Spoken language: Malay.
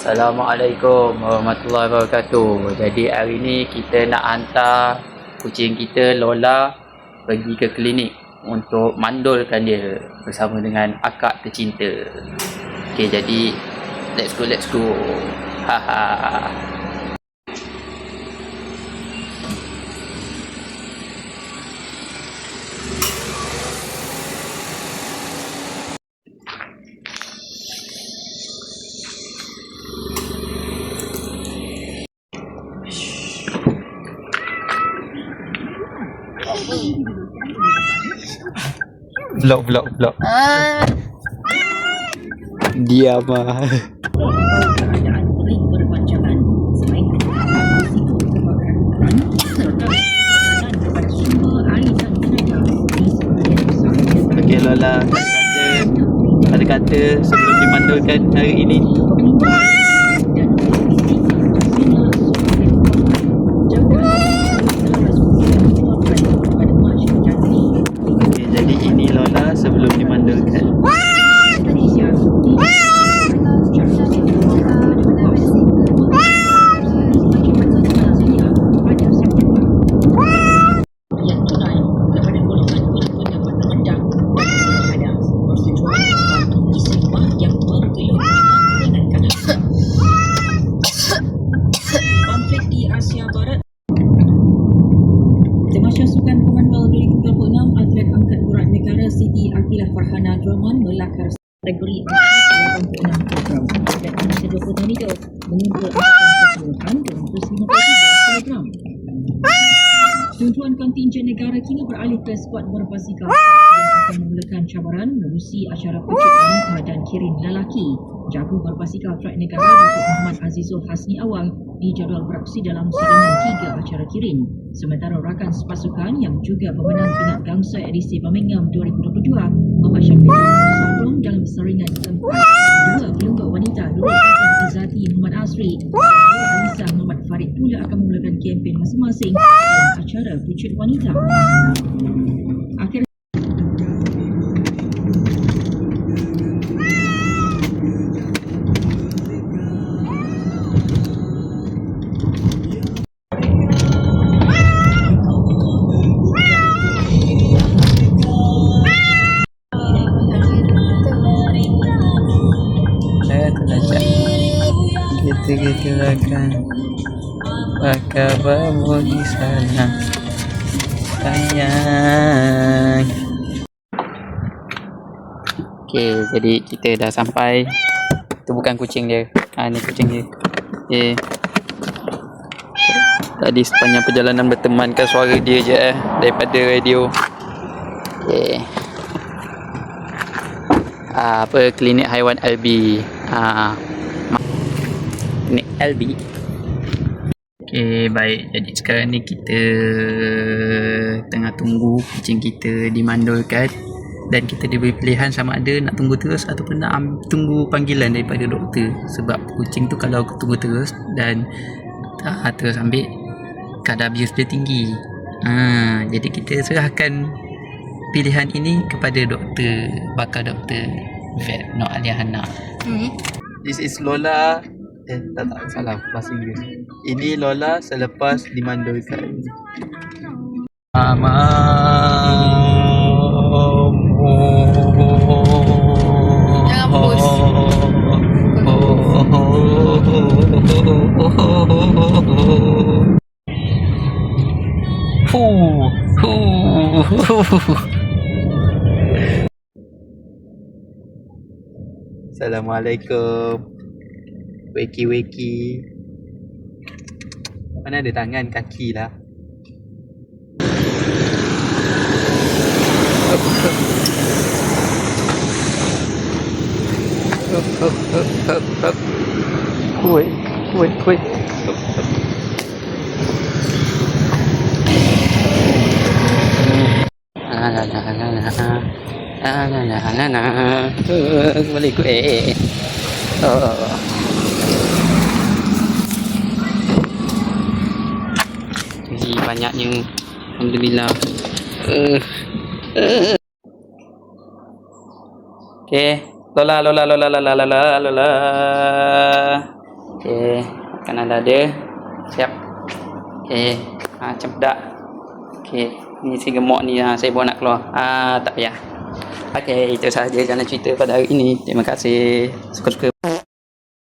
Assalamualaikum warahmatullahi wabarakatuh. Jadi hari ni kita nak hantar kucing kita Lola pergi ke klinik untuk mandulkan dia bersama dengan akak tercinta. Okey, jadi let's go. Haha. Vlog. Diam ah. Okey Lola, ada kata sebelum dimandulkan hari ini. Jadi ini Lola sebelum dimandulkan. Konflik di Asia Barat. Semasa Sukan Commonwealth 2026, atlet angkat berat negara Siti Akilah Farhana Draman melakar kategori 86 kg. Atlet Malaysia 20 tahun itu mengumpul angkatan keseluruhan 253 kg. Tujuan kontingen negara kini beralih ke skuad berbasikal yang akan memulakan cabaran menerusi acara pecut wanita dan kirin lelaki. Jago berbasikal track negara Datuk Muhammad Azizul Hasni Awang dijadual beraksi dalam saringan 3 acara kirin. Sementara rakan sepasukan yang juga pemenang pingat gangsa edisi Birmingham 2022, Muhammad Syafiq bersambung dalam saringan keempat. Dua pelungkuk wanita Nurul Hasan Izzati Muhammad Asri dan Alisa Muhammad Farid pula akan memulakan kempen masing-masing dalam acara pecut wanita. Akhirnya kita akan pakai bawa di sana sayang. Okey, jadi kita dah sampai. Itu bukan kucing dia, ni kucing dia. Okey, tadi sepanjang perjalanan bertemankan suara dia je daripada radio. Okey, apa klinik haiwan LB. Klinik LB. Okey, baik. Jadi sekarang ni kita tengah tunggu kucing kita dimandulkan dan kita diberi pilihan sama ada nak tunggu terus ataupun nak tunggu panggilan daripada doktor. Sebab kucing tu kalau tunggu terus dan terus ambil, kadar bius dia tinggi. Jadi kita serahkan pilihan ini kepada doktor, bakal doktor vet Nur Aliana. This is Lola. Tak salah bahasa Inggeris. Ini Lola selepas dimandulkan. Jangan bos. Assalamualaikum. Weki. Mana ada tangan, kaki lah. Kuih. Boleh kuih. Jadi banyaknya, alhamdulillah. Okay, Lola. Okey, makanan dah ada. Siap. Okey, macam pedak. Okey, ni si gemuk ni saya buat nak keluar. Tak payah. Okey, itu sahaja jalan cerita pada hari ini. Terima kasih. Suka-suka.